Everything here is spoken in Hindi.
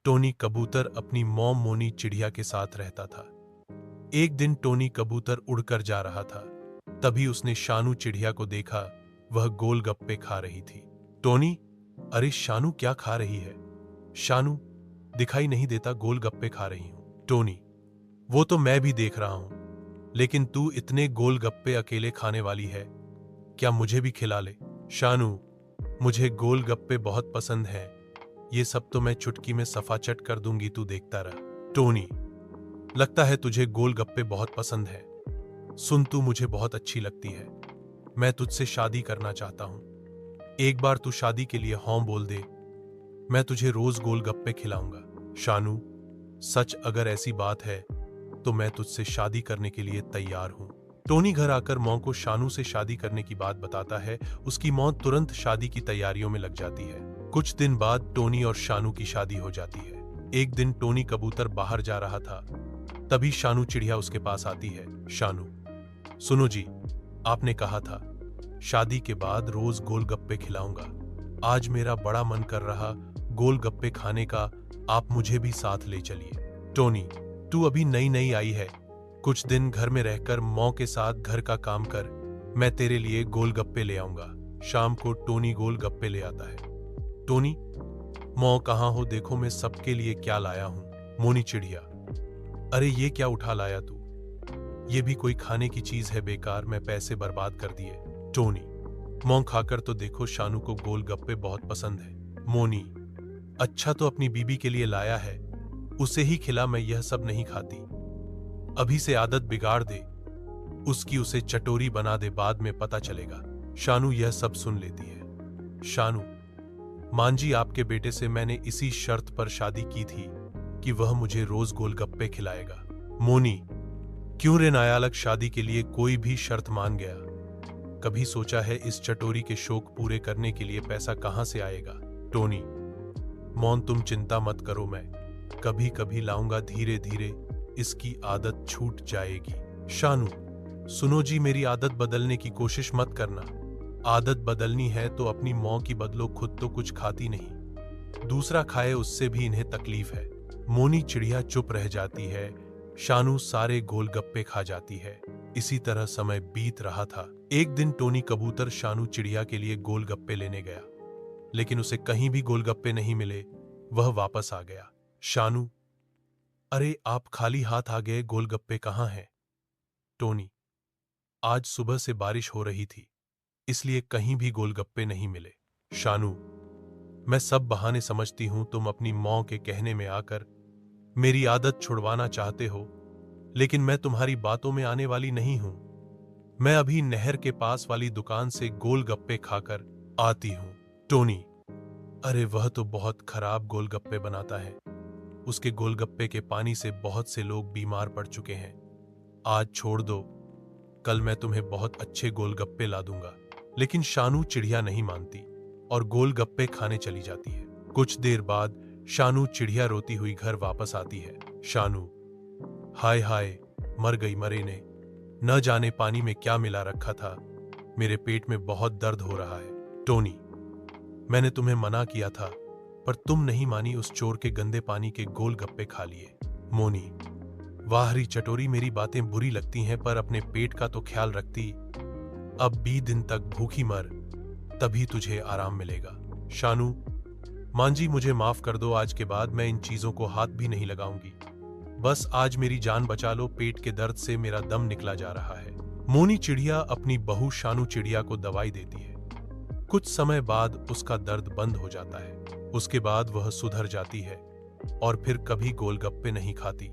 टोनी कबूतर अपनी मॉम मोनी चिड़िया के साथ रहता था। एक दिन टोनी कबूतर उड़कर जा रहा था, तभी उसने शानू चिड़िया को देखा। वह गोलगप्पे खा रही थी। टोनी, अरे शानू क्या खा रही है? शानू, दिखाई नहीं देता गोलगप्पे खा रही हूं। टोनी, वो तो मैं भी देख रहा हूं, लेकिन तू इतने गोलगप्पे अकेले खाने वाली है, क्या मुझे भी खिला ले? शानू, मुझे गोलगप्पे बहुत पसंद हैं, ये सब तो मैं चुटकी में सफाचट कर दूंगी, तू देखता रह। टोनी, लगता है तुझे गोलगप्पे बहुत पसंद है। सुन, तू मुझे बहुत अच्छी लगती है, मैं तुझसे शादी करना चाहता हूं। एक बार तू शादी के लिए हाँ बोल दे, मैं तुझे रोज गोलगप्पे खिलाऊंगा। शानू, सच अगर ऐसी बात है तो मैं तुझसे शादी करने के लिए तैयार हूं। टोनी घर आकर मां को शानू से शादी करने की बात बताता है। उसकी मां तुरंत शादी की तैयारियों में लग जाती है। कुछ दिन बाद टोनी और शानू की शादी हो जाती है। एक दिन टोनी कबूतर बाहर जा रहा था, तभी शानू चिड़िया उसके पास आती है। शानू, सुनो जी, आपने कहा था शादी के बाद रोज गोलगप्पे खिलाऊंगा। आज मेरा बड़ा मन कर रहा गोलगप्पे खाने का, आप मुझे भी साथ ले चलिए। टोनी, तू अभी नई नई आई है, कुछ दिन घर में रहकर माँ के साथ घर का काम कर, मैं तेरे लिए गोलगप्पे ले आऊंगा। शाम को टोनी गोलगप्पे ले आता है। टोनी, माँ कहाँ हो, देखो मैं सबके लिए क्या लाया हूं। मोनी चिड़िया, अरे ये क्या उठा लाया तू? ये भी कोई खाने की चीज है? बेकार, मैं पैसे बर्बाद कर दिए। टोनी, माँ खाकर तो देखो, शानू को गोलगप्पे बहुत पसंद है। मोनी, अच्छा तो अपनी बीबी के लिए लाया है, उसे ही खिला, मैं यह सब नहीं खाती। अभी से आदत बिगाड़ दे उसकी, उसे चटोरी बना दे, बाद में पता चलेगा। शानू यह सब सुन लेती है। शानू, मांझी आपके बेटे से मैंने इसी शर्त पर शादी की थी कि वह मुझे रोज गोलगप्पे खिलाएगा। मोनी, क्यों रे नायालक, शादी के लिए कोई भी शर्त मान गया? कभी सोचा है इस चटोरी के शौक पूरे करने के लिए पैसा कहां से आएगा? टोनी, मौन तुम चिंता मत करो, मैं कभी कभी लाऊंगा, धीरे धीरे इसकी आदत छूट जाएगी। शानू, सुनो जी, मेरी आदत बदलने की कोशिश मत करना। आदत बदलनी है तो अपनी माँ की बदलो, खुद तो कुछ खाती नहीं, दूसरा खाए उससे भी इन्हें तकलीफ है। मोनी चिड़िया चुप रह जाती है। शानू सारे गोलगप्पे खा जाती है। इसी तरह समय बीत रहा था। एक दिन टोनी कबूतर शानू चिड़िया के लिए गोलगप्पे लेने गया, लेकिन उसे कहीं भी गोलगप्पे नहीं मिले। वह वापस आ गया। शानू, अरे आप खाली हाथ आ गए, गोलगप्पे कहाँ हैं? टोनी, आज सुबह से बारिश हो रही थी, इसलिए कहीं भी गोलगप्पे नहीं मिले। शानू, मैं सब बहाने समझती हूं, तुम अपनी मां के कहने में आकर मेरी आदत छुड़वाना चाहते हो, लेकिन मैं तुम्हारी बातों में आने वाली नहीं हूं। मैं अभी नहर के पास वाली दुकान से गोलगप्पे खाकर आती हूं। टोनी, अरे वह तो बहुत खराब गोलगप्पे बनाता है, उसके गोलगप्पे के पानी से बहुत से लोग बीमार पड़ चुके हैं। आज छोड़ दो, कल मैं तुम्हें बहुत अच्छे गोलगप्पे ला दूंगा। लेकिन शानू चिड़िया नहीं मानती और गोलगप्पे खाने चली जाती है। कुछ देर बाद शानू चिड़िया रोती हुई घर वापस आती है। शानू, हाय हाय, मर गई, मरे ने, न जाने पानी में क्या मिला रखा था, मेरे पेट में बहुत दर्द हो रहा है। टोनी, मैंने तुम्हें मना किया था, पर तुम नहीं मानी, उस चोर के गंदे पानी के गोलगप्पे खा लिए। मोनी, वाहरी चटोरी, मेरी बातें बुरी लगती हैं, पर अपने पेट का तो ख्याल रखती। अब 20 दिन तक भूखी मर, तभी तुझे आराम मिलेगा। शानू, मांझी मुझे माफ कर दो, आज के बाद मैं इन चीजों को हाथ भी नहीं लगाऊंगी। बस आज मेरी जान बचा लो, पेट के दर्द से मेरा दम निकला जा रहा है। मोनी चिड़िया अपनी बहू शानू चिड़िया को दवाई देती है। कुछ समय बाद उसका दर्द बंद हो जाता है। उसके बाद वह सुधर जाती है और फिर कभी गोलगप्पे नहीं खाती।